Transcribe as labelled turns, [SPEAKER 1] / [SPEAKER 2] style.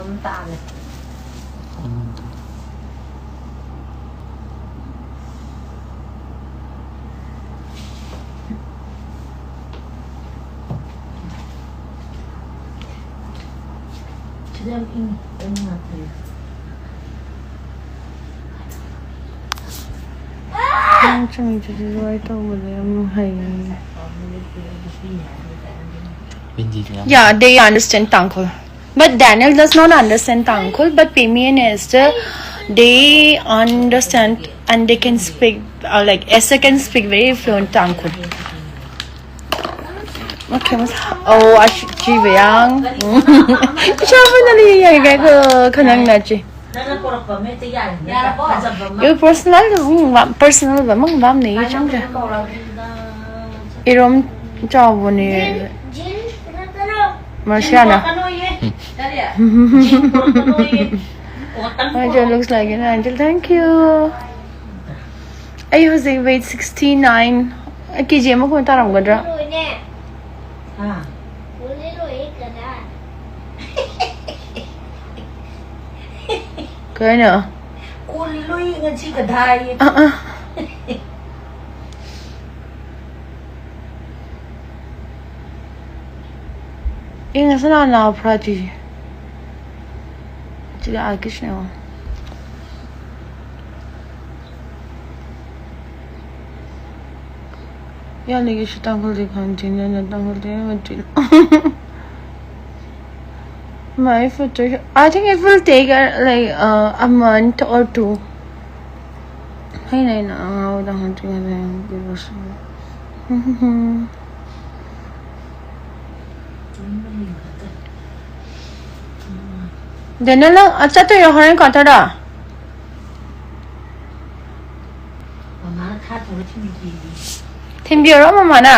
[SPEAKER 1] น้ำตาลเลยเรื่องอิงเป็นมาเลย
[SPEAKER 2] Yeah, they understand Tangkhul. But Daniel does not understand Tangkhul, but Pimi and Esther, they understand and they can speak, like Esther can speak very fluent Tangkhul. Okay, oh, Ashi Yang. Siapa nali yang kayak kanang naci. Yung personal ba mang bam ni chang ja. Irom job ni Marciana. Angel looks like an angel. Thank you. Ay, Jose, weight 69. Kiji mo kung tarang gadra. Kaya na.
[SPEAKER 1] Kuliloy nga si kaday.
[SPEAKER 2] Inga sana na prati. Jiga akish na ho. Ya lagi shi tangkul dikhan jina na tangkul dikhan majil. My photo, I think it will take like a month or two. Hey, nai na ang awad ang hanti nga na yung gilos. Dena lang, acha to yung harin kata da.
[SPEAKER 1] Mama, ka to rin TV.
[SPEAKER 2] Timbi ro mama na.